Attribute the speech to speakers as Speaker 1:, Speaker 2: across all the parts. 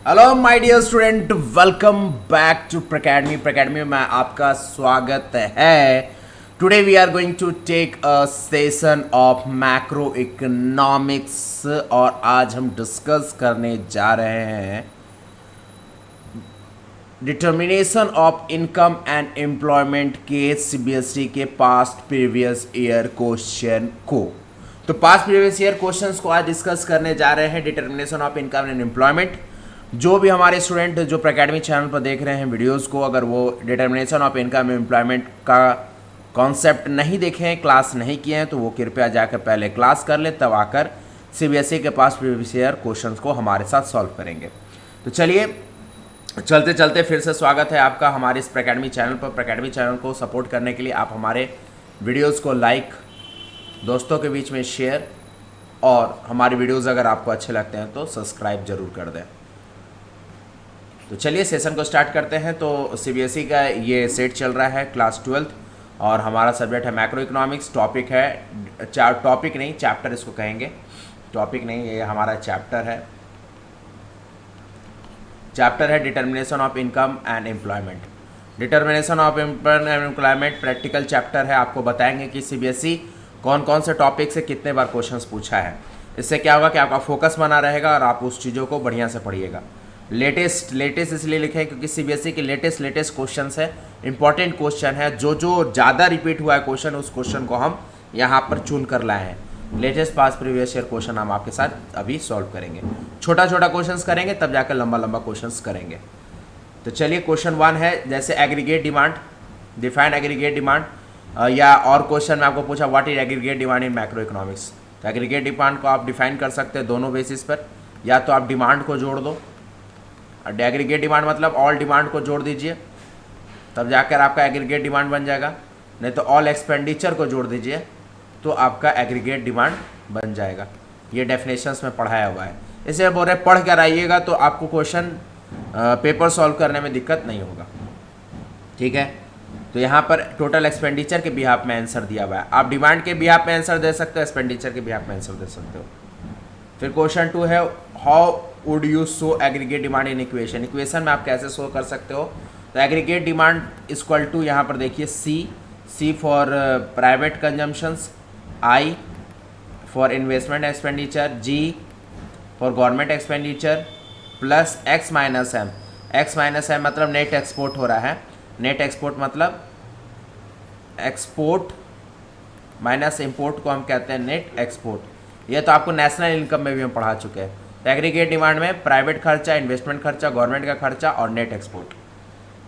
Speaker 1: Hello my dear student, welcome back to Pracademy में आपका स्वागत है। Today we are going to take a session of macroeconomics और आज हम डिस्कस करने जा रहे हैं determination of income and employment के सीबीएसई के पास्ट प्रीवियस ईयर क्वेश्चन को। तो पास्ट प्रीवियस ईयर क्वेश्चंस को आज डिस्कस करने जा रहे हैं, determination of income and employment. जो भी हमारे स्टूडेंट जो प्रैकेडमी चैनल पर देख रहे हैं वीडियोस को, अगर वो डिटर्मिनेशन ऑफ इनकम एम्प्लॉयमेंट का कॉन्सेप्ट नहीं देखे हैं, क्लास नहीं किए हैं, तो वो कृपया जाकर पहले क्लास कर ले, तब आकर सीबीएसई के पास प्रीवियस ईयर क्वेश्चंस को हमारे साथ सॉल्व करेंगे। तो चलिए चलते चलते फिर से स्वागत है आपका हमारे इस प्रैकेडमी चैनल पर। प्रैकेडमी चैनल को सपोर्ट करने के लिए आप हमारे वीडियोज़ को लाइक, दोस्तों के बीच में शेयर और हमारे वीडियोज़ अगर आपको अच्छे लगते हैं तो सब्सक्राइब जरूर कर दें। तो चलिए सेशन को स्टार्ट करते हैं। तो सीबीएसई का ये सेट चल रहा है क्लास 12th और हमारा सब्जेक्ट है मैक्रो इकोनॉमिक्स। टॉपिक है टॉपिक नहीं, चैप्टर इसको कहेंगे, टॉपिक नहीं, ये हमारा चैप्टर है। चैप्टर है determination of income and employment. Determination of income and employment practical chapter है। आपको बताएंगे कि सीबीएसई कौन कौन से टॉपिक से कितने बार क्वेश्चंस पूछा है। इससे क्या होगा कि आपका फोकस बना रहेगा और आप उस चीज़ों को बढ़िया से पढ़िएगा। लेटेस्ट इसलिए लिखे हैं क्योंकि सीबीएसई के लेटेस्ट क्वेश्चन है, इंपॉर्टेंट क्वेश्चन है। जो ज़्यादा रिपीट हुआ है क्वेश्चन, उस क्वेश्चन को हम यहाँ पर चुन कर लाए हैं। लेटेस्ट पास प्रीवियस ईयर क्वेश्चन हम आपके साथ अभी सॉल्व करेंगे। छोटा क्वेश्चंस करेंगे, तब जाकर लंबा क्वेश्चंस करेंगे। तो चलिए क्वेश्चन 1 है, जैसे aggregate demand, define aggregate demand, या और क्वेश्चन में आपको पूछा what is aggregate demand in macro economics. तो एग्रीगेट डिमांड को आप डिफाइन कर सकते हैं दोनों बेसिस पर, या तो आप डिमांड को जोड़ दो, एग्रीगेट डिमांड मतलब ऑल डिमांड को जोड़ दीजिए, तब जाकर आपका एग्रीगेट डिमांड बन जाएगा। नहीं तो ऑल एक्सपेंडिचर को जोड़ दीजिए तो आपका एग्रीगेट डिमांड बन जाएगा। ये डेफिनेशंस में पढ़ाया हुआ है। इसे बोल रहे पढ़ कर आइएगा तो आपको क्वेश्चन पेपर सॉल्व करने में दिक्कत नहीं होगा। ठीक है, तो यहाँ पर टोटल एक्सपेंडिचर के बिहाफ में आंसर दिया हुआ है। आप डिमांड के बिहाफ में आंसर दे सकते हो, एक्सपेंडिचर के बिहाफ में आंसर दे सकते हो। फिर क्वेश्चन 2 है, how would you show aggregate demand in equation. Equation में आप कैसे शो कर सकते हो। तो एग्रीगेट डिमांड इक्वल टू, यहाँ पर देखिए C for private consumptions, I for investment expenditure, G for government expenditure, plus X minus M. X minus M मतलब नेट एक्सपोर्ट हो रहा है। नेट एक्सपोर्ट मतलब एक्सपोर्ट माइनस इम्पोर्ट को हम कहते हैं नेट एक्सपोर्ट। ये तो आपको नेशनल इनकम में भी हम पढ़ा चुके हैं। तो एग्रीगेट डिमांड में प्राइवेट खर्चा, इन्वेस्टमेंट खर्चा, गवर्नमेंट का खर्चा और नेट एक्सपोर्ट।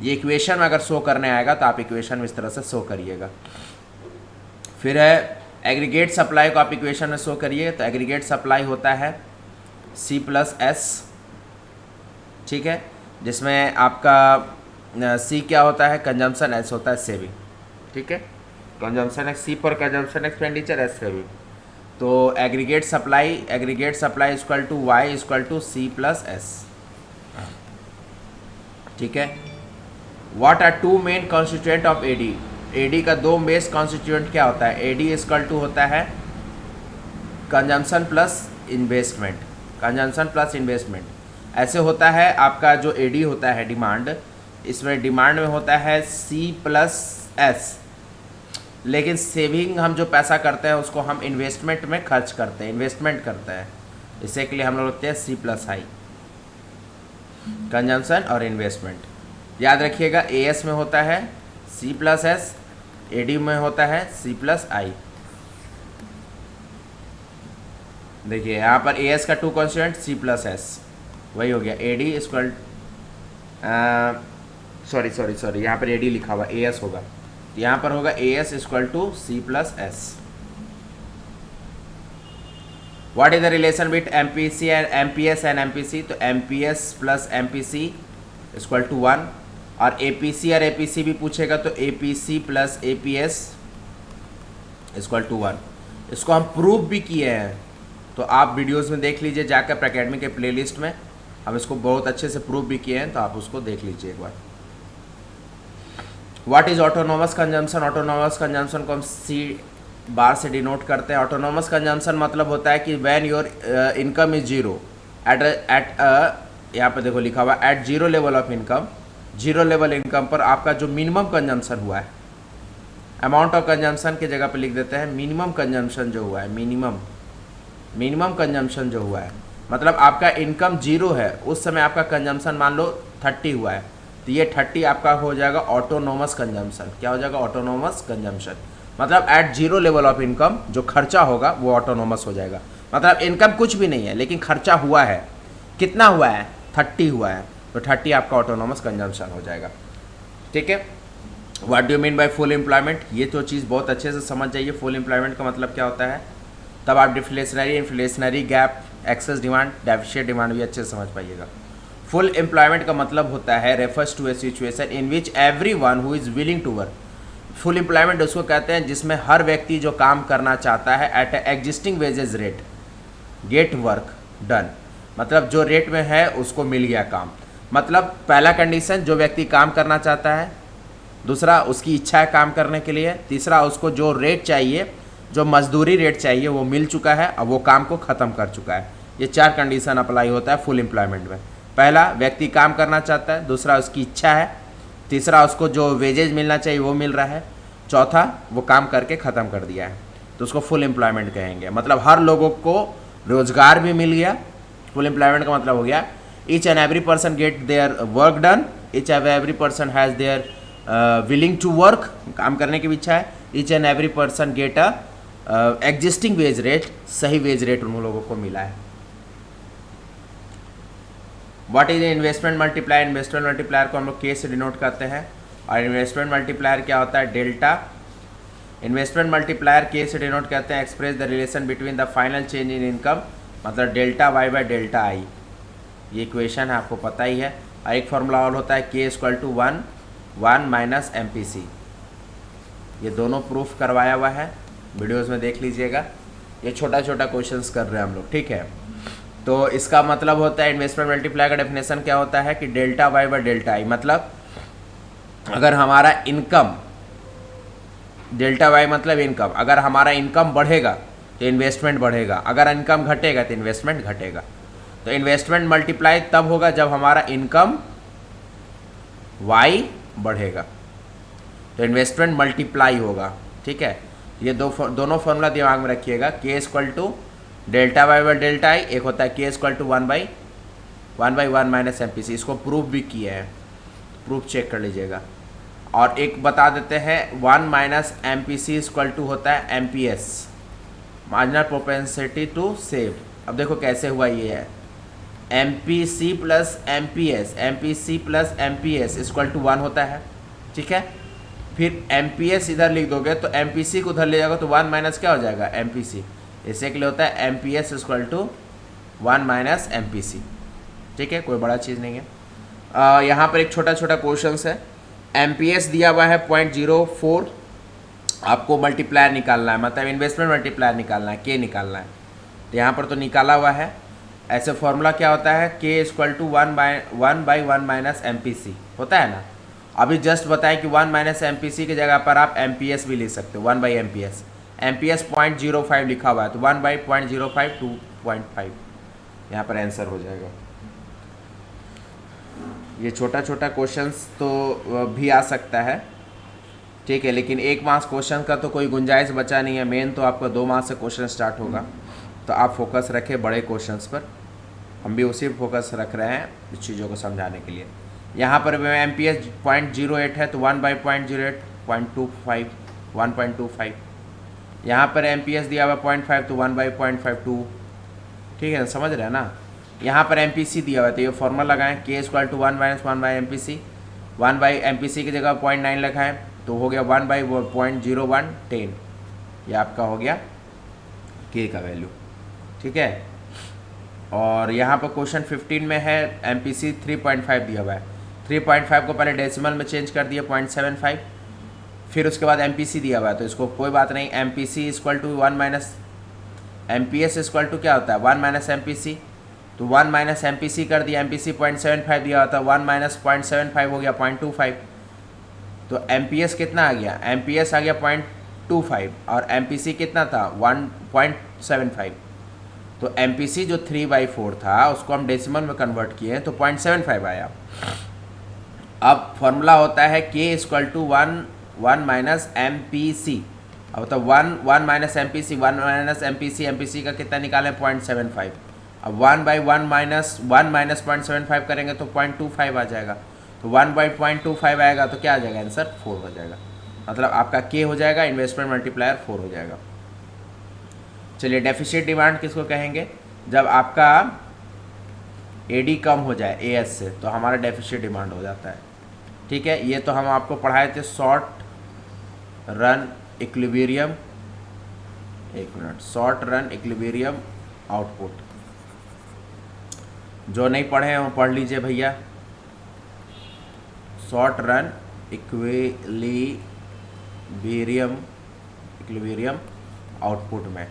Speaker 1: ये इक्वेशन में अगर शो करने आएगा तो आप इक्वेशन में इस तरह से शो करिएगा। फिर है एग्रीगेट सप्लाई को आप इक्वेशन में शो करिए। तो एग्रीगेट सप्लाई होता है सी प्लस एस, ठीक है, जिसमें आपका सी क्या होता है कंजम्पशन, एस होता है सेविंग। ठीक है, consumption C for consumption expenditure, S saving. तो aggregate supply equal to Y equal to C plus S. ठीक है, what are two main constituent of AD. AD का दो बेस कॉन्स्टिट्यूएंट क्या होता है। एडी इक्वल टू होता है consumption plus investment, consumption plus investment. ऐसे होता है आपका जो एडी होता है डिमांड, इसमें डिमांड में होता है सी प्लस एस, लेकिन सेविंग हम जो पैसा करते हैं उसको हम इन्वेस्टमेंट में खर्च करते हैं, इन्वेस्टमेंट करते हैं। इसे के लिए हम लोग लिखते हैं सी प्लस आई, कंजम्पशन और इन्वेस्टमेंट। याद रखिएगा एएस में होता है सी प्लस एस, एडी में होता है सी प्लस आई। देखिए यहाँ पर एएस का two constituent C plus S, वही हो गया एडी इक्वल, सॉरी यहाँ पर एडी लिखा हुआ, एएस होगा, तो यहाँ पर होगा AS equal to C plus S. What is the relation with MPC and MPS and MPC. तो MPS plus MPC equal to 1, और एपीसी और एपीसी भी पूछेगा तो APC plus APS equal to 1। इसको हम प्रूव भी किए हैं, तो आप वीडियोस में देख लीजिए जाकर प्रैकेडमी के प्लेलिस्ट में, हम इसको बहुत अच्छे से प्रूव भी किए हैं, तो आप उसको देख लीजिए एक बार। What is autonomous consumption. Autonomous consumption को हम सी बार से डिनोट करते हैं। ऑटोनोमस कंजम्पशन मतलब होता है कि when your income is zero at यहाँ पे देखो लिखा हुआ at zero level of income, zero level income पर आपका जो मिनिमम कंजम्पशन हुआ है, अमाउंट ऑफ कंजम्पशन की जगह पे लिख देते हैं मिनिमम कंजम्पशन जो हुआ है, मिनिमम कंजम्पशन जो हुआ है, मतलब आपका इनकम जीरो है, उस समय आपका कंजम्पशन मान लो 30 हुआ है, तो ये 30 आपका हो जाएगा ऑटोनोमस कंजम्पशन। क्या हो जाएगा? Autonomous consumption. मतलब at zero level of income जो खर्चा होगा वो ऑटोनोमस हो जाएगा। मतलब इनकम कुछ भी नहीं है लेकिन खर्चा हुआ है, कितना हुआ है? 30 हुआ है, तो 30 आपका ऑटोनोमस कंजम्पशन हो जाएगा। ठीक है, what do you mean by full employment? ये तो चीज़ बहुत अच्छे से समझ जाइए, फुल एम्प्लॉयमेंट का मतलब क्या होता है, तब आप deflationary, inflationary gap, excess demand, deficit demand भी अच्छे से समझ पाइएगा। फुल एम्प्लॉयमेंट का मतलब होता है refers to a situation in which everyone who is willing to work. Full employment उसको कहते हैं जिसमें हर व्यक्ति जो काम करना चाहता है at existing wages rate get work done, मतलब जो रेट में है उसको मिल गया काम। मतलब पहला कंडीशन जो व्यक्ति काम करना चाहता है, दूसरा उसकी इच्छा है काम करने के लिए, तीसरा उसको जो रेट चाहिए, जो मजदूरी रेट चाहिए वो मिल चुका है, अब वो काम को ख़त्म कर चुका है। ये 4 कंडीशन अप्लाई होता है फुल एम्प्लॉयमेंट में। पहला व्यक्ति काम करना चाहता है, दूसरा उसकी इच्छा है, तीसरा उसको जो वेजेज मिलना चाहिए वो मिल रहा है, चौथा वो काम करके ख़त्म कर दिया है, तो उसको फुल एम्प्लॉयमेंट कहेंगे। मतलब हर लोगों को रोज़गार भी मिल गया। फुल एम्प्लॉयमेंट का मतलब हो गया each and every person get their work done, each and every person has their willing to work, काम करने की भी इच्छा है, each and every person get a existing wage rate, सही वेज रेट उन लोगों को मिला है। What is investment multiplier? Investment multiplier को हम लोग के से डिनोट करते हैं, और इन्वेस्टमेंट मल्टीप्लायर क्या होता है? डेल्टा। इन्वेस्टमेंट मल्टीप्लायर के से डिनोट करते हैं express the relation between the final change in income, मतलब delta Y by delta I. ये इक्वेशन है, आपको पता ही है। और एक फार्मूला और होता है K equal to 1 minus MPC। ये दोनों प्रूफ करवाया हुआ है, वीडियोज़ में देख लीजिएगा। ये छोटा छोटा क्वेश्चंस कर रहे हैं हम लोग, ठीक है। तो इसका मतलब होता है इन्वेस्टमेंट मल्टीप्लाई का डेफिनेशन क्या होता है कि delta Y by delta I, मतलब अगर हमारा इनकम, डेल्टा वाई मतलब इनकम, अगर हमारा इनकम बढ़ेगा तो इन्वेस्टमेंट बढ़ेगा, अगर इनकम घटेगा तो इन्वेस्टमेंट घटेगा। तो इन्वेस्टमेंट मल्टीप्लाई तब होगा जब हमारा इनकम वाई बढ़ेगा, तो इन्वेस्टमेंट मल्टीप्लाई होगा, ठीक है। ये दोनों फॉर्मूला दिमाग में रखिएगा, K equal to delta Y by delta I, एक होता है K equal to 1/1 minus MPC। इसको प्रूफ भी किया है, प्रूफ चेक कर लीजिएगा। और एक बता देते हैं 1 माइनस MPC इक्वल टू होता है MPS, marginal propensity to save. अब देखो कैसे हुआ, ये है MPC plus MPS equal to 1 होता है, ठीक है। फिर MPS इधर लिख दोगे तो MPC को उधर ले जाओगे तो 1 माइनस क्या हो जाएगा? MPC। इसे के लिए होता है MPS equal to 1 minus MPC, ठीक है, कोई बड़ा चीज़ नहीं है। यहाँ पर एक छोटा छोटा क्वेश्चन है। MPS दिया हुआ है 0.04, आपको मल्टीप्लायर निकालना है, मतलब इन्वेस्टमेंट मल्टीप्लायर निकालना है, के निकालना है। तो यहाँ पर तो निकाला हुआ है। ऐसे फॉर्मूला क्या होता है? K equal to 1/1 minus MPC होता है ना। अभी जस्ट बताएं कि 1 माइनस MPC की जगह पर आप MPS भी ले सकते हो, 1/MPS। MPS 0.05 लिखा हुआ है, तो 1/0.05 2.5 यहाँ पर आंसर हो जाएगा। ये छोटा छोटा क्वेश्चंस तो भी आ सकता है, ठीक है, लेकिन 1 मार्क्स क्वेश्चन का तो कोई गुंजाइश बचा नहीं है। मेन तो आपका 2 मार्क्स से क्वेश्चन स्टार्ट होगा, तो आप फोकस रखें बड़े क्वेश्चंस पर। हम भी उसी फोकस रख रहे हैं इस चीज़ों को समझाने के लिए। यहाँ पर MPS 0.08 है, तो 1/0.08 0.25 1.25। यहाँ पर MPS दिया हुआ 0.5, तो 1/0.52, ठीक है, समझ रहे हैं ना। यहाँ पर MPC दिया हुआ है, तो ये फॉर्मूला लगाएं, के equal to 1 minus 1/MPC। 1/MPC की जगह 0.9 लगाएं, तो हो गया 1/0.0110। ये आपका हो गया के का वैल्यू, ठीक है। और यहाँ पर क्वेश्चन 15 में है MPC 3.5 दिया हुआ है। 3.5 को पहले डेसिमल में चेंज कर दिया 0.75, फिर उसके बाद MPC दिया हुआ है, तो इसको कोई बात नहीं। MPC equal to 1 minus MPS equal to क्या होता है? 1 माइनस MPC, तो 1 माइनस MPC कर दिया। MPC 0.75 दिया होता है, 1 माइनस 0.75 हो गया 0.25, तो MPS कितना आ गया? MPS आ गया 0.25 और MPC कितना था? 1.75। तो MPC जो 3/4 था उसको हम डेसिमल में कन्वर्ट किए हैं तो 0.75 आया। अब फॉर्मूला होता है K = 1 माइनस MPC। अब तो 1 माइनस MPC MPC का कितना निकालें 0.75। अब 1/1 माइनस 1 माइनस 0.75 करेंगे तो 0.25 आ जाएगा। तो 1/0.25 आएगा तो क्या आ जाएगा आंसर 4 हो जाएगा। मतलब आपका K हो जाएगा, इन्वेस्टमेंट मल्टीप्लायर 4 हो जाएगा। चलिए डेफिसिट डिमांड किसको कहेंगे? जब आपका AD कम हो जाए AS से तो हमारा डेफिसिट डिमांड हो जाता है। ठीक है, ये तो हम आपको पढ़ाए थे शॉर्ट रन इक्विलिब्रियम, एक minute, short run equilibrium output. जो नहीं पढ़े हैं वो पढ़ लीजिए भैया। शॉर्ट रन इक्विलिब्रियम आउटपुट में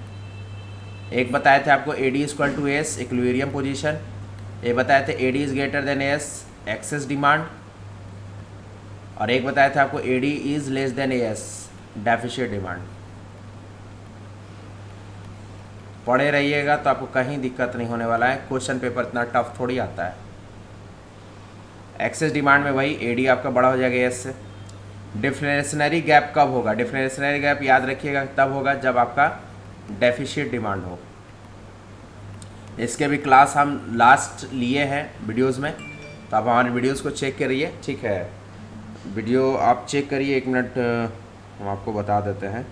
Speaker 1: एक बताए थे आपको AD = S इक्विलिब्रियम पोजीशन, एक बताए थे AD is greater then AS access demand, और एक बताया था आपको AD is less than AS deficit demand. पढ़े रहिएगा तो आपको कहीं दिक्कत नहीं होने वाला है। क्वेश्चन पेपर इतना टफ थोड़ी आता है। एक्सेस डिमांड में वही AD आपका बड़ा हो जाएगा AS से। डिफ्लेशनरी गैप कब होगा? डिफ्लेशनरी गैप याद रखिएगा तब होगा जब आपका डेफिसिट डिमांड हो। इसके भी क्लास हम लास्ट लिए हैं वीडियोस में, तो आप हमारे वीडियोस को चेक करिए। ठीक है, वीडियो आप चेक करिए, 1 मिनट हम आपको बता देते हैं।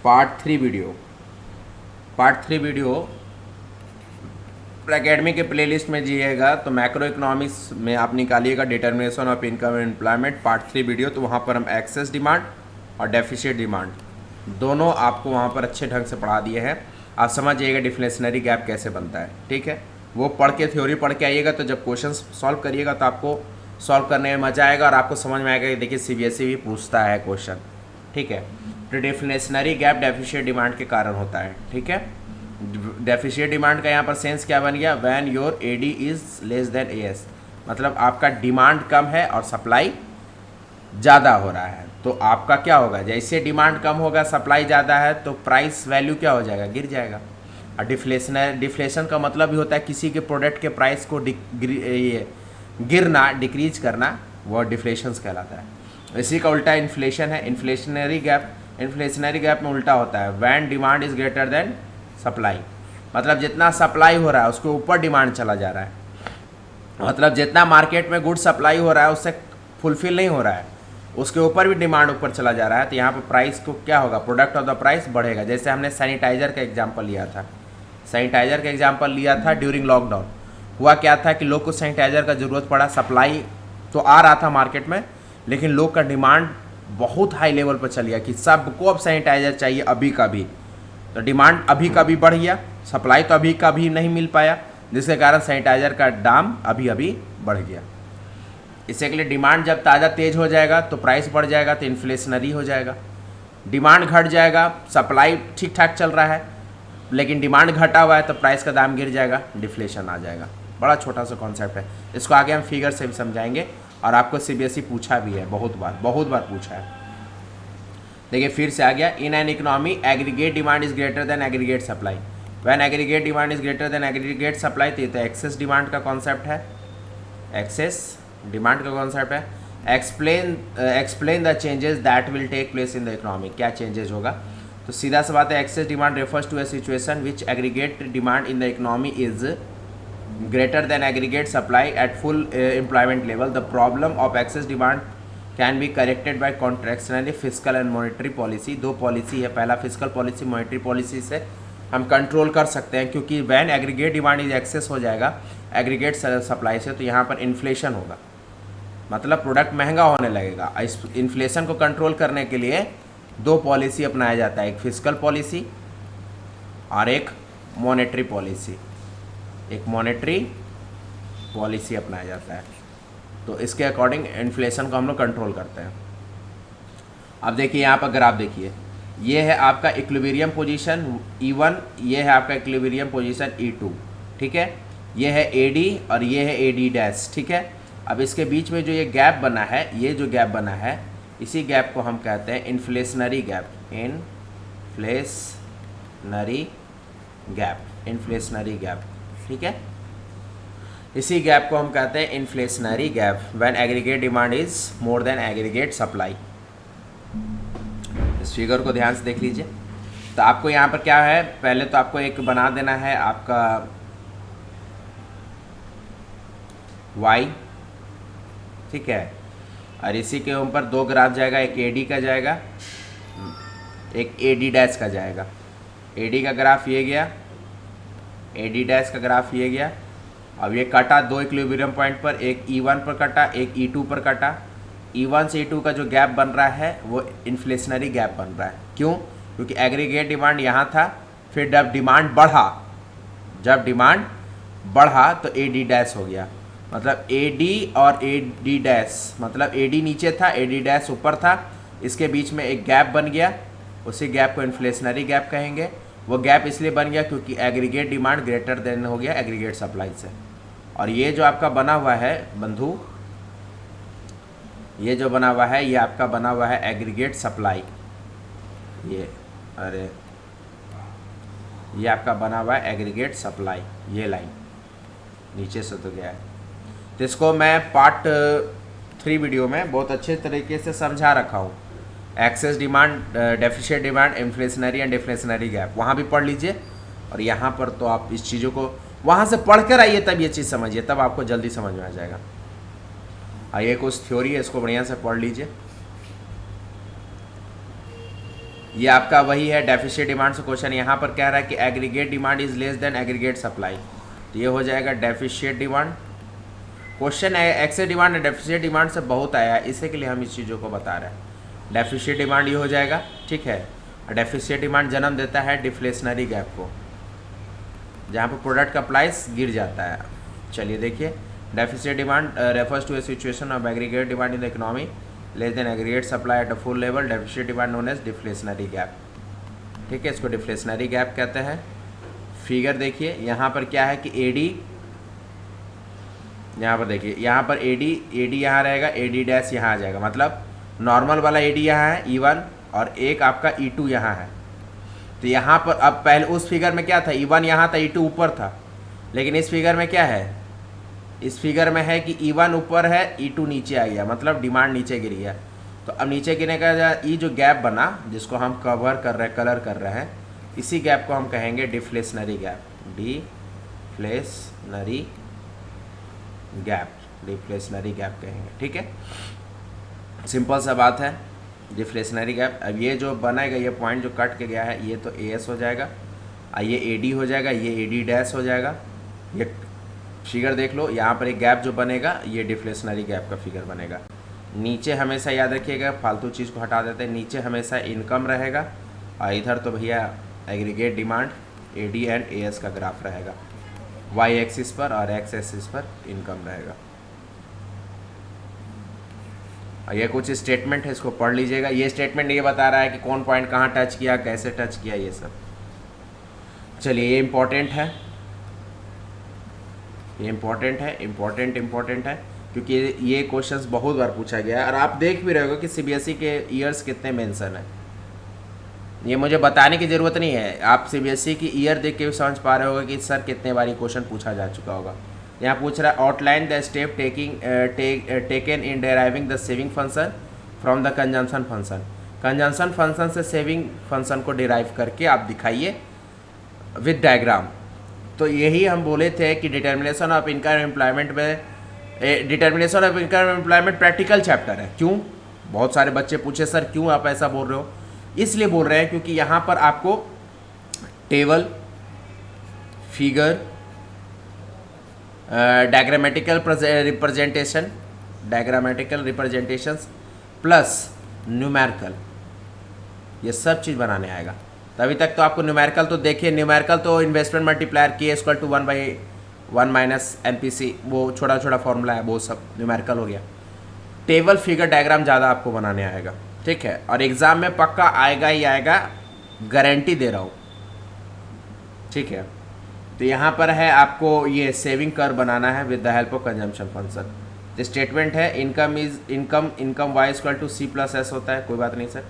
Speaker 1: पार्ट 3 वीडियो एकेडमी के प्लेलिस्ट में जाइएगा तो मैक्रो इकोनॉमिक्स में आप निकालिएगा determination of income and employment part 3 video. तो वहाँ पर हम एक्सेस डिमांड और डेफिसिट डिमांड दोनों आपको वहाँ पर अच्छे ढंग से पढ़ा दिए हैं। आप समझ जाइएगा डिफ्लेशनरी गैप कैसे बनता है। ठीक है, वो पढ़ के थ्योरी पढ़ के आइएगा तो जब क्वेश्चन सॉल्व करिएगा तो आपको सॉल्व करने में मज़ा आएगा और आपको समझ में आएगा कि देखिए CBSE भी पूछता है क्वेश्चन। ठीक है, तो डिफ्लेशनरी गैप डेफिसिट डिमांड के कारण होता है। ठीक है, डेफिसिट डिमांड का यहाँ पर सेंस क्या बन गया? When your AD is less than AS, मतलब आपका डिमांड कम है और सप्लाई ज़्यादा हो रहा है। तो आपका क्या होगा? जैसे डिमांड कम होगा, सप्लाई ज़्यादा है, तो प्राइस वैल्यू क्या हो जाएगा? गिर जाएगा। और डिफ्लेशन का मतलब भी होता है किसी के प्रोडक्ट के प्राइस को गिरना, डिक्रीज करना, वो डिफ्लेशन कहलाता है। इसी का उल्टा इन्फ्लेशन है, इन्फ्लेशनरी गैप में उल्टा होता है when demand is greater then supply, मतलब जितना सप्लाई हो रहा है उसके ऊपर डिमांड चला जा रहा है। मतलब जितना मार्केट में गुड सप्लाई हो रहा है उससे फुलफिल नहीं हो रहा है, उसके ऊपर भी डिमांड ऊपर चला जा रहा है। तो यहाँ पर प्राइस को क्या होगा? प्रोडक्ट ऑफ द प्राइस बढ़ेगा। जैसे हमने सैनिटाइज़र का एग्जाम्पल लिया था ड्यूरिंग लॉकडाउन। हुआ क्या था कि लोग को सैनिटाइज़र का ज़रूरत पड़ा, सप्लाई तो आ रहा था मार्केट में, लेकिन लोग का डिमांड बहुत हाई लेवल पर चल गया कि सबको अब सैनिटाइज़र चाहिए अभी का भी। तो डिमांड अभी का भी बढ़ गया, सप्लाई तो अभी का भी नहीं मिल पाया, जिसके कारण सैनिटाइज़र का दाम अभी बढ़ गया। इससे के लिए डिमांड जब ताज़ा तेज़ हो जाएगा तो प्राइस बढ़ जाएगा, तो इन्फ्लेशनरी हो जाएगा। डिमांड घट जाएगा, सप्लाई ठीक ठाक चल रहा है लेकिन डिमांड घटा हुआ है तो प्राइस का दाम गिर जाएगा, डिफ्लेशन आ जाएगा। बड़ा छोटा सा कॉन्सेप्ट है, इसको आगे हम फिगर से भी समझाएंगे और आपको CBSE पूछा भी है, बहुत बार पूछा है। देखिए फिर से आ गया, in an economy aggregate demand is greater than aggregate supply. When aggregate demand is greater than aggregate supply, तो एक्सेस डिमांड का कॉन्सेप्ट है, explain the changes that will take place in the economy. क्या changes होगा? तो सीधा सा बात है, excess demand refers to a situation which aggregate demand in the economy is greater than aggregate supply at full employment level. The problem of excess demand can be corrected by contractionally fiscal and monetary policy। दो policy है, पहला physical policy, monetary policy से हम control कर सकते हैं, क्योंकि when aggregate demand is excess हो जाएगा एग्रीगेट सप्लाई से, तो यहाँ पर इन्फ्लेशन होगा, मतलब प्रोडक्ट महंगा होने लगेगा। इस इन्फ्लेशन को कंट्रोल करने के लिए दो पॉलिसी अपनाया जाता है, एक फिजिकल पॉलिसी और एक मॉनेटरी पॉलिसी अपनाया जाता है। तो इसके अकॉर्डिंग इन्फ्लेशन को हम लोग कंट्रोल करते हैं। अब देखिए यहाँ पर ग्राफ देखिए, ये है आपका इक्विलिब्रियम पोजीशन E1, ये है आपका इक्विलिब्रियम पोजीशन E2, ठीक है। ये है AD और ये है AD डैश, ठीक है। अब इसके बीच में जो ये गैप बना है, ये जो गैप बना है, इसी गैप को हम कहते हैं इन्फ्लेशनरी गैप, इन्फ्लेशनरी गैप, ठीक है। इसी गैप को हम कहते हैं inflationary gap when aggregate demand is more than aggregate supply. इस फिगर को ध्यान से देख लीजिए। तो आपको यहाँ पर क्या है, पहले तो आपको एक बना देना है आपका y, ठीक है, और इसी के ऊपर दो ग्राफ जाएगा, एक AD का जाएगा, एक AD डैश का जाएगा। AD का ग्राफ ये गया, AD डैश का ग्राफ ये गया। अब ये कटा दो इक्विलिब्रियम पॉइंट पर, एक E1 पर कटा, एक E2 पर कटा। E1 से E2 का जो गैप बन रहा है वो इन्फ्लेशनरी गैप बन रहा है। क्यों? क्योंकि एग्रीगेट डिमांड यहाँ था, फिर जब डिमांड बढ़ा तो AD डैश हो गया। मतलब AD और AD डैश, मतलब AD नीचे था, AD डैश ऊपर था, इसके बीच में एक गैप बन गया, उसी गैप को इन्फ्लेशनरी गैप कहेंगे। वो गैप इसलिए बन गया क्योंकि एग्रीगेट डिमांड ग्रेटर देन हो गया एग्रीगेट सप्लाई से। और ये जो आपका बना हुआ है बंधु, ये जो बना हुआ है, ये आपका बना हुआ है एग्रीगेट सप्लाई। ये आपका बना हुआ है एग्रीगेट सप्लाई, ये लाइन नीचे से तो गया है। तो इसको मैं पार्ट 3 वीडियो में बहुत अच्छे तरीके से समझा रखा हूँ। Excess demand, deficient demand, inflationary and deflationary gap, वहाँ भी पढ़ लीजिए। और यहाँ पर तो आप इस चीज़ों को वहाँ से पढ़ कर आइए, तब ये चीज़ समझिए, तब आपको जल्दी समझ में आ जाएगा। आइए, कुछ थ्योरी है, इसको बढ़िया से पढ़ लीजिए। ये आपका वही है डेफिशिएंट डिमांड से क्वेश्चन यहाँ पर कह रहा है कि aggregate demand is less than aggregate supply, तो ये हो जाएगा deficient demand. Question access demand और डेफिशिएंट डिमांड से बहुत आया है, इसी के लिए हम इस चीज़ों को बता रहे हैं। डेफिशिएंट डिमांड ये हो जाएगा, ठीक है। और डेफिशिएंट डिमांड जन्म देता है डिफ्लेशनरी गैप को, जहाँ पर प्रोडक्ट का प्राइस गिर जाता है। चलिए देखिए, deficient demand refers to a situation of aggregate demand in the economy less than aggregate supply at a full level, deficient demand known as deflationary gap, ठीक है। इसको डिफ्लेशनरी गैप कहते हैं। फिगर देखिए, यहाँ पर क्या है कि AD, यहाँ पर देखिए, यहाँ पर AD यहाँ रहेगा, AD डैश यहाँ आ जाएगा, मतलब नॉर्मल वाला AD यहाँ है E1 और एक आपका E2 यहाँ है। तो यहाँ पर अब पहले उस फिगर में क्या था, E1 यहाँ था, E2 ऊपर था, लेकिन इस फिगर में क्या है, इस फिगर में है कि E1 ऊपर है, E2 नीचे आ गया, मतलब डिमांड नीचे गिर गया। तो अब नीचे गिरने का ये जो गैप बना, जिसको हम कलर कर रहे हैं, इसी गैप को हम कहेंगे डिफ्लेशनरी गैप, डिफ्लेशनरी गैप कहेंगे, ठीक है। सिंपल सा बात है, डिफ्लेशनरी गैप। अब ये जो बनेगा, ये पॉइंट जो कट के गया है, ये तो AS हो जाएगा, ये AD हो जाएगा, ये AD डैश हो जाएगा। ये फिगर देख लो, यहाँ पर एक गैप जो बनेगा, ये डिफ्लेशनरी गैप का फिगर बनेगा। नीचे हमेशा याद रखिएगा, फालतू चीज़ को हटा देते हैं, नीचे हमेशा इनकम रहेगा, और इधर तो भैया aggregate demand AD and AS का ग्राफ रहेगा, Y एक्सिस पर और X एक्सिस पर इनकम रहेगा। ये कुछ स्टेटमेंट है, इसको पढ़ लीजिएगा। ये स्टेटमेंट ये बता रहा है कि कौन पॉइंट कहाँ टच किया, कैसे टच किया, ये सब। चलिए, ये इम्पोर्टेंट है, ये इम्पोर्टेंट है, क्योंकि ये क्वेश्चंस बहुत बार पूछा गया है। और आप देख भी रहे हो कि CBSE के ईयर्स कितने मेंशन है, ये मुझे बताने की ज़रूरत नहीं है, आप CBSE की ईयर देख के भी समझ पा रहे होगे कि सर कितने बार ये क्वेश्चन पूछा जा चुका होगा। यहाँ पूछ रहा है outline the step taken in deriving the saving function from the consumption function. Consumption function से सेविंग फंक्शन को डिराइव करके आप दिखाइए विद डायग्राम। तो यही हम बोले थे कि डिटर्मिनेशन ऑफ इनकम एम्प्लॉयमेंट में, determination of income employment practical chapter है। क्यों? बहुत सारे बच्चे पूछे सर क्यों आप ऐसा बोल रहे हो, इसलिए बोल रहे हैं क्योंकि यहाँ पर आपको table, figure, diagrammatical representations plus numerical, ये सब चीज़ बनाने आएगा। तभी तक तो आपको न्यूमेरिकल तो देखिए, न्यूमेरिकल तो इन्वेस्टमेंट मल्टीप्लायर K=1/1 - MPC, वो छोटा छोटा फॉर्मूला है, वो सब न्यूमेरिकल हो गया। टेबल, फिगर, डायग्राम ज़्यादा आपको बनाने आएगा। ठीक है, और एग्ज़ाम में पक्का आएगा ही आएगा, गारंटी दे रहा हूँ। ठीक है, तो यहाँ पर है आपको ये सेविंग कर्व बनाना है with the help of consumption function. तो स्टेटमेंट है income y equal to C plus S होता है, कोई बात नहीं सर।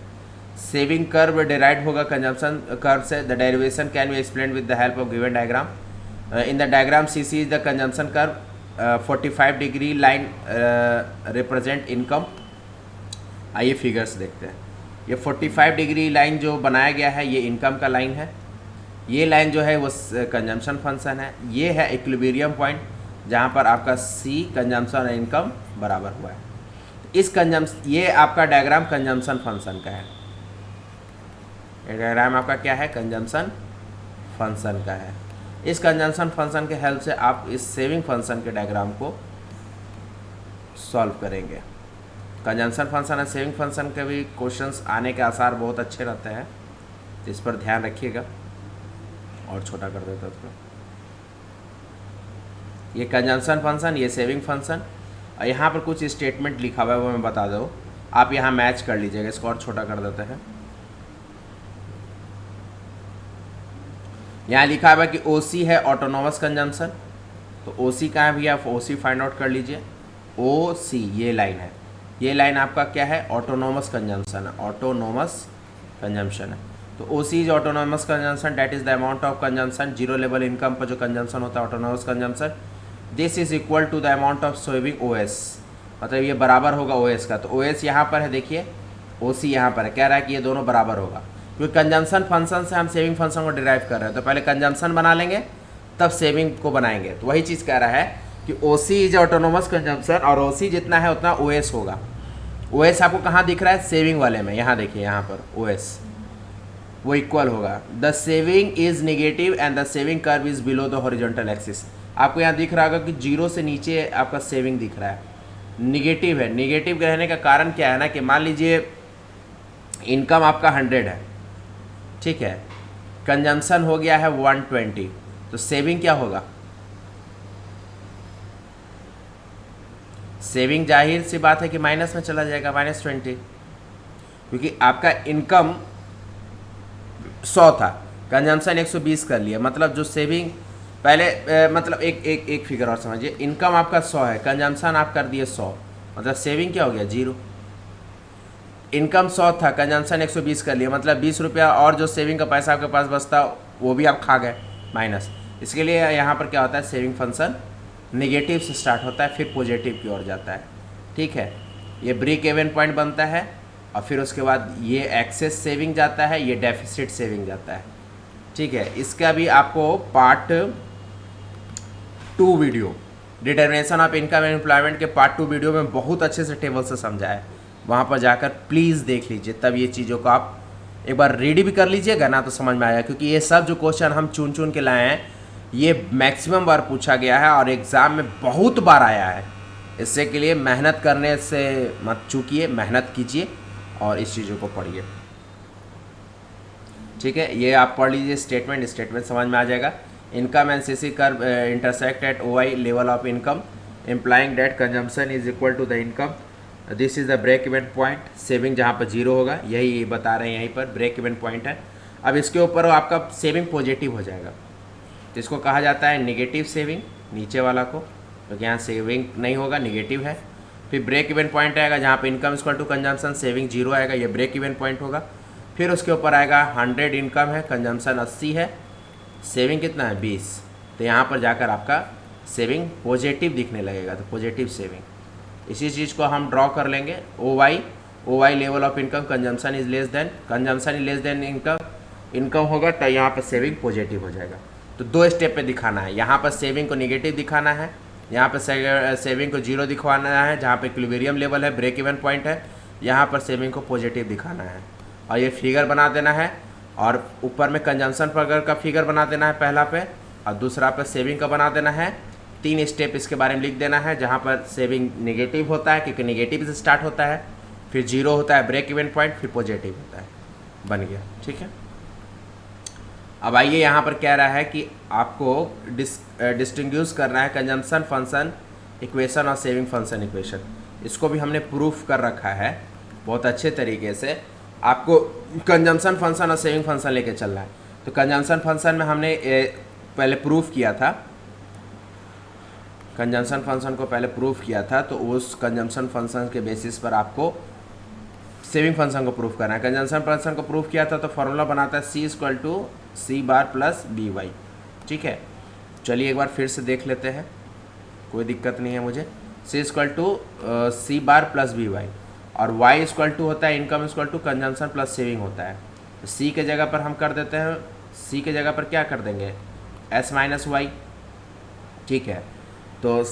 Speaker 1: सेविंग कर्व डिराइव होगा कंजम्पशन कर्व से। The derivation can be explain with the help of given diagram. In the diagram C is the consumption curve, 45 degree line represent income. आइए figures देखते हैं। ये 45 डिग्री लाइन जो बनाया गया है ये इनकम का लाइन है, ये लाइन जो है वो कंजम्पशन फंक्शन है, ये है इक्विलिब्रियम पॉइंट जहाँ पर आपका सी कंजम्पशन और इनकम बराबर हुआ है। इस ये आपका डायग्राम कंजम्पशन फंक्शन का है, ये डायग्राम आपका क्या है, कंजम्पशन फंक्शन का है। इस कंजम्पशन फंक्शन के हेल्प से आप इस सेविंग फंक्शन के डायग्राम को सॉल्व करेंगे। कंजम्पशन फंक्शन और सेविंग फंक्शन के भी क्वेश्चंस आने के आसार बहुत अच्छे रहते हैं, तो इस पर ध्यान रखिएगा। और छोटा कर देता उसको। ये कंजम्पशन फंक्शन, ये सेविंग फंक्शन, और यहाँ पर कुछ स्टेटमेंट लिखा हुआ है वो मैं बता दूँ, आप यहाँ मैच कर लीजिएगा। इसको और छोटा कर देते हैं। यहाँ लिखा हुआ है कि OC है ऑटोनोमस कंजम्पशन, तो OC कहाँ है भैया, आप OC फाइंड आउट कर लीजिए। OC ये लाइन है, ये लाइन आपका क्या है, ऑटोनोमस कंजम्पशन है, ऑटोनोमस कंजम्पशन है। तो OC is autonomous consumption, that is the amount of consumption, zero level income पर जो कंजम्पशन होता है autonomous consumption. This is equal to the amount of saving OS, मतलब ये बराबर होगा OS का। तो OS यहाँ पर है, देखिए OC यहाँ पर है, कह रहा है कि ये दोनों बराबर होगा, क्योंकि कंजम्पशन फंक्शन से हम सेविंग फंक्शन को डिराइव कर रहे हैं। तो पहले कंजम्पशन बना लेंगे तब सेविंग को बनाएंगे। तो वही चीज़ कह रहा है कि OC इज ऑटोनोमस कंजम्पशन, और OC जितना है उतना OS होगा। OS आपको कहाँ दिख रहा है, सेविंग वाले में, यहाँ देखिए, यहाँ पर OS वो इक्वल होगा। The saving is negative and the saving curve is below the horizontal axis. आपको यहाँ दिख रहा होगा कि जीरो से नीचे आपका सेविंग दिख रहा है, निगेटिव है। निगेटिव रहने का कारण क्या है ना, कि मान लीजिए इनकम आपका 100 है, ठीक है, कंजम्पशन हो गया है 120, तो सेविंग क्या होगा, सेविंग जाहिर सी बात है कि माइनस में चला जाएगा, -20, क्योंकि आपका इनकम 100 था, कंजम्पशन 120 कर लिया, मतलब जो सेविंग पहले मतलब एक फिगर और समझिए, इनकम आपका 100 है, कंजम्पशन आप कर दिए 100, मतलब सेविंग क्या हो गया, 0। इनकम 100 था, कंजम्पशन 120 कर लिया, मतलब 20 रुपया और जो सेविंग का पैसा आपके पास बचता वो भी आप खा गए, माइनस। इसके लिए यहाँ पर क्या होता है, सेविंग फंक्शन नेगेटिव से स्टार्ट होता है, फिर पॉजिटिव की ओर जाता है, ठीक है। ये ब्रेक इवन पॉइंट बनता है, और फिर उसके बाद ये एक्सेस सेविंग जाता है, ये डेफिसिट सेविंग जाता है, ठीक है। इसका भी आपको part 2 video, determination of income and employment के पार्ट 2 वीडियो में बहुत अच्छे से टेबल से समझा है, वहाँ पर जाकर प्लीज़ देख लीजिए, तब ये चीज़ों को आप एक बार रेडी भी कर लीजिएगा ना, तो समझ में आएगा। क्योंकि ये सब जो क्वेश्चन हम चुन चुन के लाए हैं, ये मैक्सिमम बार पूछा गया है और एग्ज़ाम में बहुत बार आया है। इससे के लिए मेहनत करने से मत चूकिए, मेहनत कीजिए और इस चीज़ों को पढ़िए, ठीक है। ये आप पढ़ लीजिए, स्टेटमेंट समझ में आ जाएगा। Income and CC curve intersect at OI level of income, implying that consumption is equal to the income, this is the break even point, saving जहाँ पर 0 होगा, यही बता रहे हैं, यहीं पर ब्रेक इवन पॉइंट है। अब इसके ऊपर आपका सेविंग पॉजिटिव हो जाएगा, तो इसको कहा जाता है नेगेटिव सेविंग, नीचे वाला को, क्योंकि यहाँ सेविंग नहीं होगा, नेगेटिव है। फिर ब्रेक इवन पॉइंट आएगा जहाँ पे income equal to consumption, saving 0 आएगा, ये ब्रेक इवन पॉइंट होगा। फिर उसके ऊपर आएगा 100 इनकम है, कंजम्पशन 80 है, सेविंग कितना है 20, तो यहाँ पर जाकर आपका सेविंग पॉजिटिव दिखने लगेगा, तो पॉजिटिव सेविंग। इसी चीज़ को हम ड्रॉ कर लेंगे, OY level of income, consumption is less than income होगा, तो यहाँ पर सेविंग पॉजिटिव हो जाएगा। तो 2 स्टेप पे दिखाना है, यहाँ पर सेविंग को नेगेटिव दिखाना है, यहाँ पर सेविंग को 0 दिखवाना है, जहाँ पे इक्विलिब्रियम लेवल है, ब्रेक इवन पॉइंट है, यहाँ पर सेविंग को पॉजिटिव दिखाना है, और ये फिगर बना देना है। और ऊपर में कंजम्पशन पर का फिगर बना देना है पहला पे, और दूसरा पे सेविंग का बना देना है। 3 स्टेप इसके बारे में लिख देना है, जहाँ पर सेविंग नेगेटिव होता है, क्योंकि नेगेटिव से स्टार्ट होता है, फिर 0 होता है ब्रेक इवन पॉइंट, फिर पॉजिटिव होता है, बन गया, ठीक है। अब आइए यहाँ पर कह रहा है कि आपको डिस्टिंग्विश करना है कंजम्पशन फंक्शन इक्वेशन और सेविंग फंक्शन इक्वेशन। इसको भी हमने प्रूफ कर रखा है, बहुत अच्छे तरीके से आपको कंजम्पशन फंक्शन और सेविंग फंक्शन लेके चलना है। तो कंजम्पशन फंक्शन में हमने पहले प्रूफ किया था, कंजम्पशन फंक्शन को पहले प्रूफ किया था, तो उस कंजम्पशन फंक्शन के बेसिस पर आपको सेविंग फंक्शन को प्रूफ करना है। कंजम्पशन फंक्शन को प्रूफ किया था तो फॉर्मूला बनाता है C equal to C bar plus B Y. ठीक है, चलिए एक बार फिर से देख लेते हैं, कोई दिक्कत नहीं है मुझे। C equal to C bar plus B Y और y इक्वल टू होता है income equal to consumption plus saving होता है। C के जगह पर हम कर देते हैं, C के जगह पर क्या कर देंगे, S माइनस वाई। ठीक है, तो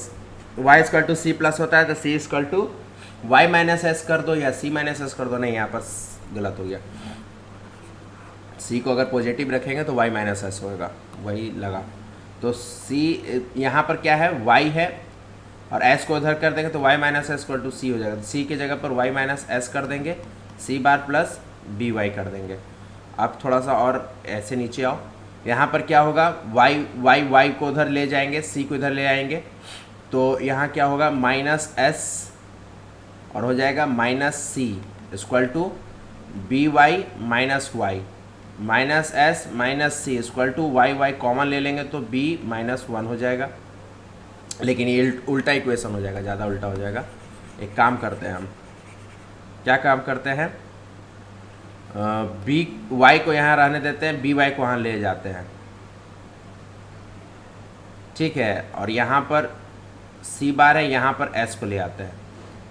Speaker 1: y equal to C plus होता है तो C equal to y minus S कर दो या C माइनस एस कर दो। नहीं, यहाँ पर गलत हो गया, C को अगर पॉजिटिव रखेंगे तो y माइनस एस होगा, वही लगा। तो C यहाँ पर क्या है, y है और s को उधर कर देंगे तो y minus S equal to C हो जाएगा। तो C की जगह पर y माइनस एस कर देंगे, C बार प्लस बी वाई कर देंगे। अब थोड़ा सा और ऐसे नीचे आओ, यहाँ पर क्या होगा, y को उधर ले जाएंगे, C को इधर ले आएंगे, तो यहाँ क्या होगा माइनस एस और हो जाएगा minus C equal to B Y minus Y, minus S minus C equal to Y common ले लेंगे तो b माइनस वन हो जाएगा। लेकिन ये उल्टा इक्वेशन हो जाएगा, ज़्यादा उल्टा हो जाएगा। एक काम करते हैं हम, क्या काम करते हैं, बी वाई को यहाँ रहने देते हैं, बी वाई को वहाँ ले जाते हैं। ठीक है, और यहाँ पर सी बार है, यहाँ पर एस को ले आते हैं,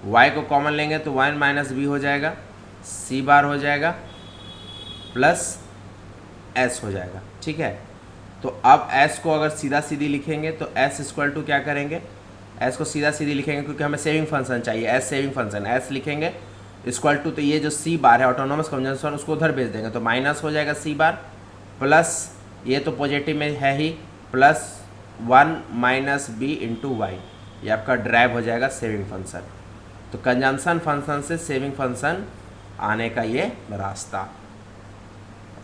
Speaker 1: y को कॉमन लेंगे तो वन माइनस बी हो जाएगा, सी बार हो जाएगा प्लस एस हो जाएगा। ठीक है, तो अब s को अगर सीधा सीधी लिखेंगे तो s इक्वल टू क्या करेंगे, s को सीधा सीधी लिखेंगे क्योंकि हमें सेविंग फंक्शन चाहिए, s सेविंग फंक्शन, s लिखेंगे इक्वल टू, तो ये जो सी बार है ऑटोनोमस कंजम्पशन उसको उधर भेज देंगे तो माइनस हो जाएगा सी बार प्लस, ये तो पॉजिटिव में है ही, plus one minus B into Y, ये आपका ड्राइव हो जाएगा सेविंग फंक्शन। तो कंजम्पशन फंक्शन से सेविंग फंक्शन आने का ये रास्ता।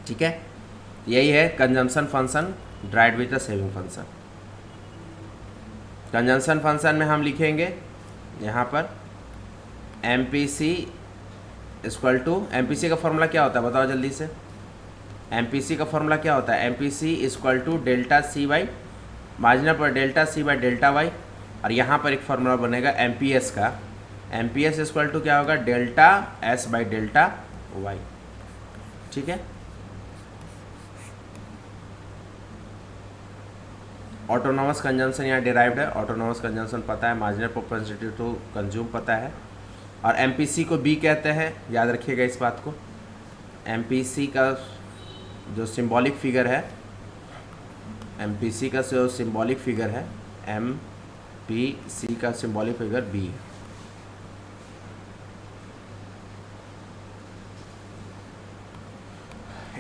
Speaker 1: ठीक है, यही है consumption function derive with the saving function. Consumption function में हम लिखेंगे यहाँ पर M P C equal to, M P C का फॉर्मूला क्या होता है बताओ जल्दी से, एम पी सी का फॉर्मूला क्या होता है, M P C equal to delta C Y, marginal पर delta C by delta Y, और यहाँ पर एक फार्मूला बनेगा एम पी एस का, M P S equal to क्या होगा, delta S by delta Y. ठीक है, ऑटोनोमस कंजम्पशन यहाँ डिराइव्ड है, ऑटोनोमस कंजम्पशन पता है, मार्जिनल प्रोपेंसिटी टू कंज्यूम पता है, और एमपीसी को बी कहते हैं, याद रखिएगा इस बात को। एमपीसी का जो सिंबॉलिक फिगर है, एमपीसी का जो सिंबॉलिक फिगर है, एमपीसी का सिंबॉलिक फिगर बी है।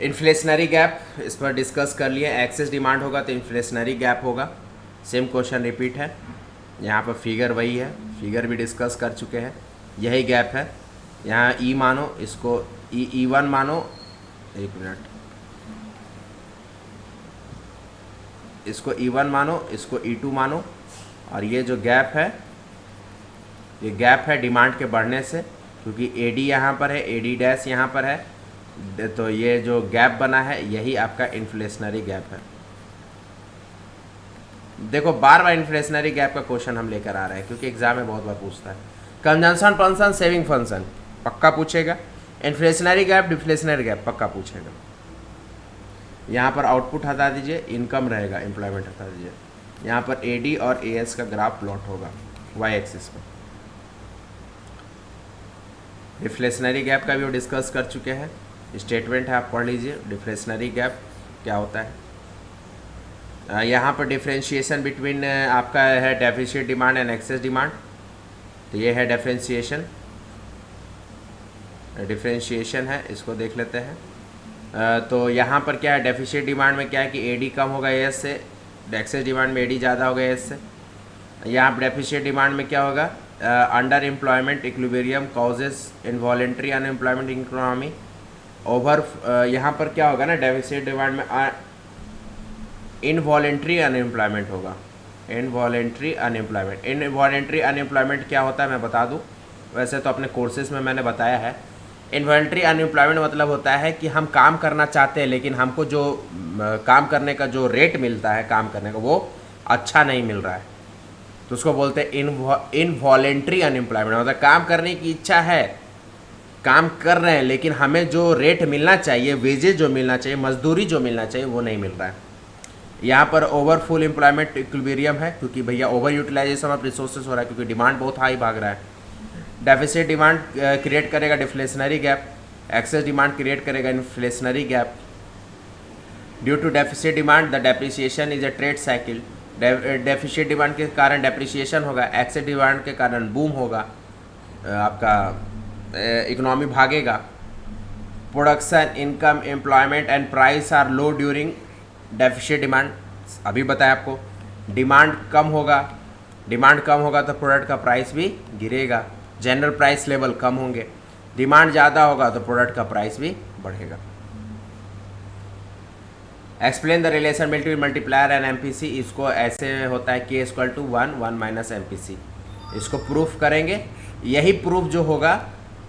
Speaker 1: इन्फ्लेशनरी गैप इस पर डिस्कस कर लिए, एक्सेस डिमांड होगा तो इन्फ्लेशनरी गैप होगा, सेम क्वेश्चन रिपीट है, यहाँ पर फिगर वही है, फिगर भी डिस्कस कर चुके हैं, यही गैप है। यहाँ ई मानो, इसको ई वन मानो, एक मिनट, इसको ई वन मानो, इसको ई टू मानो, और ये जो गैप है, ये गैप है डिमांड के बढ़ने से, क्योंकि ए डी यहाँ पर है, ए डी डैश यहाँ पर है, तो ये जो गैप बना है यही आपका इन्फ्लेशनरी गैप है। देखो बार बार इन्फ्लेशनरी गैप का क्वेश्चन हम लेकर आ रहे हैं क्योंकि एग्जाम में बहुत बार पूछता है। कंजम्पशन फंक्शन, सेविंग फंक्शन पक्का पूछेगा, इन्फ्लेशनरी गैप, डिफ्लेशनरी गैप पक्का पूछेगा। यहाँ पर आउटपुट हटा दीजिए, इनकम रहेगा, एम्प्लॉयमेंट हटा दीजिए, यहाँ पर एडी और एएस का ग्राफ प्लॉट होगा वाई एक्सिस पर। डिफ्लेशनरी गैप का भी वो डिस्कस कर चुके हैं, स्टेटमेंट है आप पढ़ लीजिए, डिफ्लेशनरी गैप क्या होता है। यहाँ पर डिफ्रेंशिएशन बिटवीन आपका है deficit demand and excess demand, तो ये है डिफ्रेंशिएशन है, इसको देख लेते हैं। तो यहाँ पर क्या है, डेफिसिट डिमांड में क्या है कि एडी कम होगा एएस से, एक्सेस डिमांड में एडी ज़्यादा होगा एएस से। यहाँ पर डेफिसिट डिमांड में क्या होगा, under employment equilibrium causes involuntary unemployment economy over, यहाँ पर क्या होगा ना, डेफिसिट डिमांड में इनवॉलेंट्री अनएम्प्लॉयमेंट होगा, इनवॉलेंट्री अनएम्प्लॉयमेंट। इनवॉलेंट्री अनएम्प्लॉयमेंट क्या होता है मैं बता दूँ, वैसे तो अपने कोर्सेज में मैंने बताया है। इन्वॉल्ट्री अनएम्प्लॉयमेंट मतलब होता है कि हम काम करना चाहते हैं लेकिन हमको जो काम करने का जो रेट मिलता है काम करने का वो अच्छा नहीं मिल रहा है, तो उसको बोलते हैं इनवॉलेंट्री अनएम्प्लॉयमेंट। मतलब काम करने की इच्छा है, काम कर रहे हैं लेकिन हमें जो रेट मिलना चाहिए, वेजेज जो मिलना चाहिए, मजदूरी जो मिलना चाहिए वो नहीं मिल रहा है। यहाँ पर ओवरफुल एम्प्लॉयमेंट इक्विलिब्रियम है क्योंकि भैया ओवर यूटिलाइजेशन ऑफ रिसोर्सेज हो रहा है क्योंकि डिमांड बहुत हाई भाग रहा है। डेफिसिट डिमांड क्रिएट करेगा deflationary gap, excess demand create करेगा inflationary gap. Due to deficit demand the depreciation is a trade cycle. Deficit demand के कारण डेप्रिसिएशन होगा, एक्सेस डिमांड के कारण बूम होगा, आपका इकोनॉमी भागेगा। Production income employment and price are low during deficit demand. अभी बताया आपको, डिमांड कम होगा तो प्रोडक्ट का प्राइस भी गिरेगा, जनरल प्राइस लेवल कम होंगे। डिमांड ज़्यादा होगा तो प्रोडक्ट का प्राइस भी बढ़ेगा। Explain the relation between multiplier and MPC. इसको ऐसे होता है K equal to 1 minus MPC. इसको प्रूफ करेंगे, यही प्रूफ जो होगा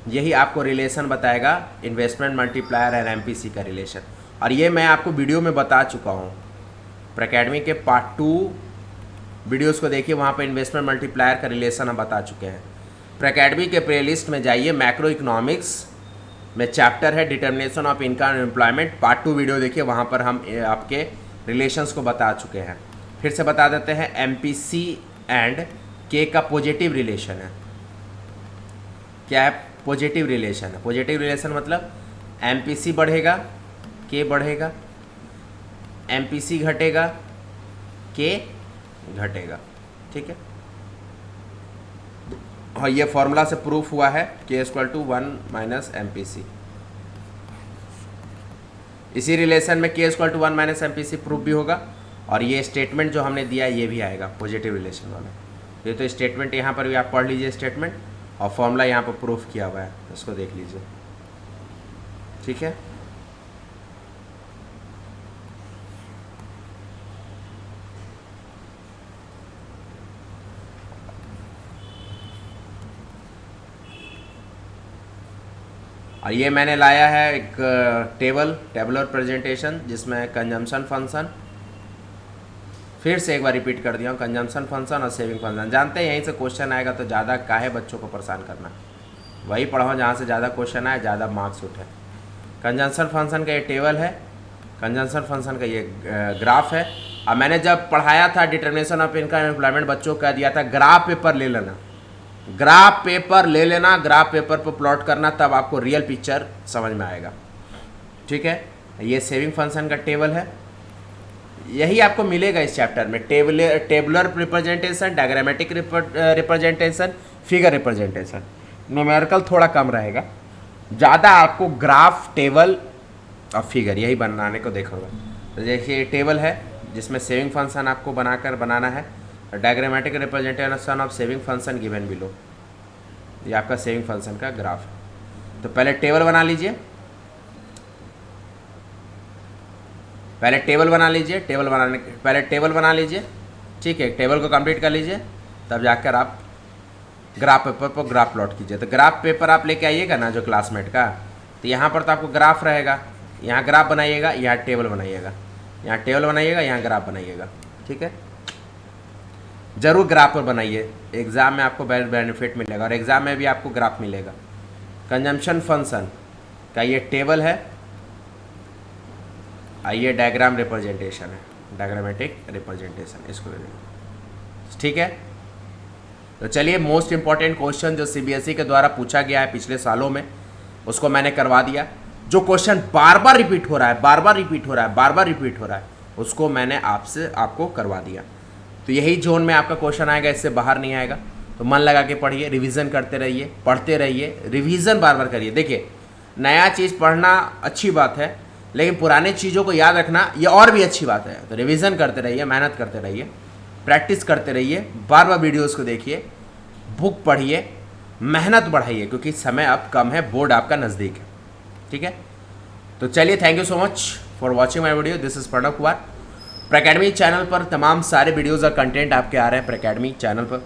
Speaker 1: यही आपको रिलेशन बताएगा इन्वेस्टमेंट मल्टीप्लायर एंड एमपीसी का रिलेशन। और ये मैं आपको वीडियो में बता चुका हूँ, प्रेकेडमी के पार्ट 2 वीडियोस को देखिए, वहाँ पे इन्वेस्टमेंट मल्टीप्लायर का रिलेशन हम बता चुके हैं। प्रेकेडमी के प्लेलिस्ट में जाइए, मैक्रो इकोनॉमिक्स में चैप्टर है determination of income and employment, part 2 video देखिए, वहाँ पर हम आपके रिलेशंस को बता चुके हैं। फिर से बता देते हैं, एमपीसी एंड के का पॉजिटिव रिलेशन है। क्या है? पॉजिटिव रिलेशन है। पॉजिटिव रिलेशन मतलब एमपीसी बढ़ेगा, के बढ़ेगा, एमपीसी घटेगा, के घटेगा। ठीक है, और ये फॉर्मूला से प्रूफ हुआ है K equal to 1 minus MPC. इसी रिलेशन में K equal to 1 minus MPC proof भी होगा, और ये स्टेटमेंट जो हमने दिया ये भी आएगा पॉजिटिव रिलेशन वाला। ये तो स्टेटमेंट यहाँ पर भी आप पढ़ लीजिए स्टेटमेंट, और फॉर्मूला यहाँ पर प्रूफ किया हुआ है, उसको देख लीजिए। ठीक है, और ये मैंने लाया है एक टेबलर प्रेजेंटेशन जिसमें कंजम्पशन फंक्शन, फिर से एक बार रिपीट कर दिया हूँ, कंजम्पशन फंक्शन और सेविंग फंक्शन। जानते हैं यहीं से क्वेश्चन आएगा, तो ज़्यादा काहे बच्चों को परेशान करना, वही पढ़ो जहाँ से ज़्यादा क्वेश्चन आए, ज़्यादा मार्क्स उठे। कंजम्पशन फंक्शन का ये टेबल है, कंजम्पशन फंक्शन का ये ग्राफ है। और मैंने जब पढ़ाया था डिटर्मिनेशन ऑफ इनकम एम्प्लॉयमेंट, बच्चों को कह दिया था ग्राफ पेपर ले लेना, ग्राफ पेपर ले लेना, ग्राफ पेपर पर प्लॉट करना, तब आपको रियल पिक्चर समझ में आएगा। ठीक है, ये सेविंग फंक्शन का टेबल है, यही आपको मिलेगा इस चैप्टर में। Tabular representation, diagrammatic representation, figure representation. Numerical थोड़ा कम रहेगा, ज़्यादा आपको ग्राफ, टेबल और फिगर यही बनाने को देखोगे। तो देखिए टेबल है जिसमें सेविंग फंक्शन आपको बनाना है, diagrammatic representation of saving function given below. ये आपका सेविंग फंक्शन का ग्राफ है। तो पहले टेबल बना लीजिए, पहले टेबल बना लीजिए। ठीक है, टेबल को कंप्लीट कर लीजिए, तब जाकर आप ग्राफ पेपर पर ग्राफ प्लॉट कीजिए। तो ग्राफ पेपर आप लेके आइएगा ना जो क्लासमेट का, तो यहाँ पर तो आपको ग्राफ रहेगा, यहाँ ग्राफ बनाइएगा, यहाँ टेबल बनाइएगा, यहाँ टेबल बनाइएगा, यहाँ ग्राफ बनाइएगा। ठीक है, जरूर ग्राफ पर बनाइए, एग्ज़ाम में आपको बेनिफिट मिलेगा, और एग्ज़ाम में भी आपको ग्राफ मिलेगा। कंजम्पशन फंक्शन का ये टेबल है, ये डायग्राम रिप्रेजेंटेशन है, डायग्रामेटिक रिप्रेजेंटेशन, इसको ले लीजिए। ठीक है, तो चलिए मोस्ट इंपॉर्टेंट क्वेश्चन जो सीबीएसई के द्वारा पूछा गया है पिछले सालों में, उसको मैंने करवा दिया। जो क्वेश्चन बार बार रिपीट हो रहा है, उसको मैंने आपको करवा दिया। तो यही जोन में आपका क्वेश्चन आएगा, इससे बाहर नहीं आएगा। तो मन लगा के पढ़िए, रिवीजन करते रहिए, पढ़ते रहिए, रिवीजन बार बार करिए। देखिए, नया चीज़ पढ़ना अच्छी बात है, लेकिन पुराने चीज़ों को याद रखना ये और भी अच्छी बात है। तो रिवीजन करते रहिए, मेहनत करते रहिए, प्रैक्टिस करते रहिए, बार बार वीडियोस को देखिए, बुक पढ़िए, मेहनत बढ़ाइए, क्योंकि समय अब कम है, बोर्ड आपका नज़दीक है। ठीक है, तो चलिए, thank you so much for watching my video. This is Pranav Kumar. प्रेकेडमी चैनल पर तमाम सारे वीडियोज़ और कंटेंट आपके आ रहे हैं प्रेकेडमी चैनल पर,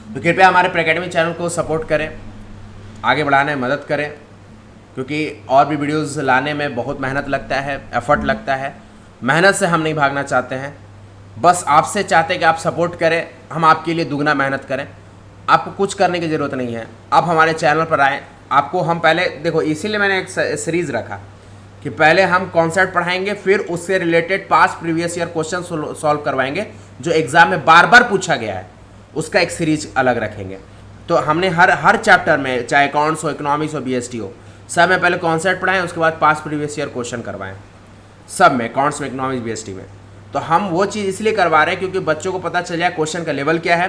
Speaker 1: तो कृपया हमारे प्रेकेडमी चैनल को सपोर्ट करें, आगे बढ़ाने में मदद करें, क्योंकि और भी वीडियोस लाने में बहुत मेहनत लगता है, एफर्ट लगता है। मेहनत से हम नहीं भागना चाहते हैं, बस आपसे चाहते हैं कि आप सपोर्ट करें, हम आपके लिए दुगना मेहनत करें। आपको कुछ करने की ज़रूरत नहीं है, आप हमारे चैनल पर आएँ। आपको हम पहले देखो, इसीलिए मैंने एक सीरीज़ रखा कि पहले हम कॉन्सेप्ट पढ़ाएंगे, फिर उससे related past previous year question solve करवाएंगे जो एग्ज़ाम में बार बार पूछा गया है, उसका एक सीरीज अलग रखेंगे। तो हमने हर चैप्टर में, चाहे अकाउंट्स हो, इकोनॉमिक्स हो, बीएसटी हो, सब में पहले कॉन्सेप्ट पढ़ाएं, उसके बाद पास्ट प्रीवियस ईयर क्वेश्चन करवाएं, सब में, अकाउंट्स में, इकोनॉमिक्स, बीएसटी में। तो हम वो चीज़ इसलिए करवा रहे हैं क्योंकि बच्चों को पता चल जाए क्वेश्चन का लेवल क्या है,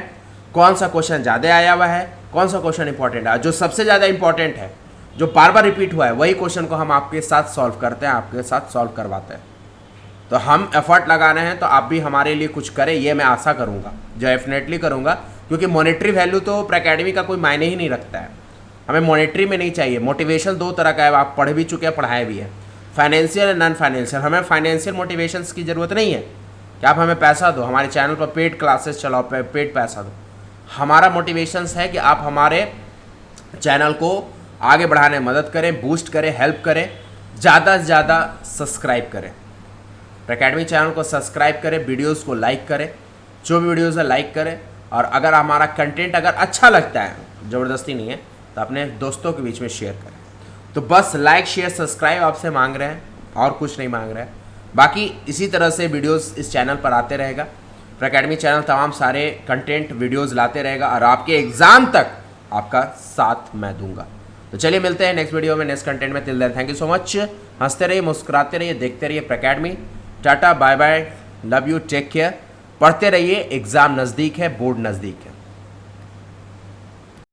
Speaker 1: कौन सा क्वेश्चन ज़्यादा आया हुआ है, कौन सा क्वेश्चन इंपॉर्टेंट है। जो सबसे ज़्यादा इंपॉर्टेंट है, जो बार बार रिपीट हुआ है, वही क्वेश्चन को हम आपके साथ सॉल्व करते हैं, आपके साथ सॉल्व करवाते हैं। तो हम एफर्ट लगा रहे हैं, तो आप भी हमारे लिए कुछ करें, ये मैं आशा करूँगा, जो डेफिनेटली करूँगा, क्योंकि मॉनेटरी वैल्यू तो अकेडमी का कोई मायने ही नहीं रखता है। हमें मॉनेटरी में नहीं चाहिए। मोटिवेशन दो तरह का है, आप पढ़ भी चुके हैं, पढ़ाए भी है, फाइनेंशियल और नॉन फाइनेंशियल। हमें फाइनेंशियल मोटिवेशंस की ज़रूरत नहीं है कि आप हमें पैसा दो, हमारे चैनल पर पेड क्लासेस चलाओ, पेड पैसा दो। हमारा मोटिवेशंस है कि आप हमारे चैनल को आगे बढ़ाने में मदद करें, बूस्ट करें, हेल्प करें, ज़्यादा से ज़्यादा सब्सक्राइब करें, अकेडमी चैनल को सब्सक्राइब करें, वीडियोस को लाइक करें, जो भी वीडियोस है लाइक करें। और अगर हमारा कंटेंट अगर अच्छा लगता है, ज़बरदस्ती नहीं है, तो अपने दोस्तों के बीच में शेयर करें। तो बस लाइक, शेयर, सब्सक्राइब आपसे मांग रहे हैं, और कुछ नहीं मांग रहे हैं। बाकी इसी तरह से वीडियोस इस चैनल पर आते रहेगा। अकेडमी चैनल तमाम सारे कंटेंट वीडियोस लाते रहेगा, और आपके एग्ज़ाम तक आपका साथ मैं दूंगा। तो चलिए मिलते हैं नेक्स्ट वीडियो में, नेक्स्ट कंटेंट में। Till then thank you so much. हंसते रहिए, मुस्कुराते रहिए, देखते रहिए academy. Tata, bye bye, love you, take care. पढ़ते रहिए, एग्ज़ाम नज़दीक है, बोर्ड नज़दीक है।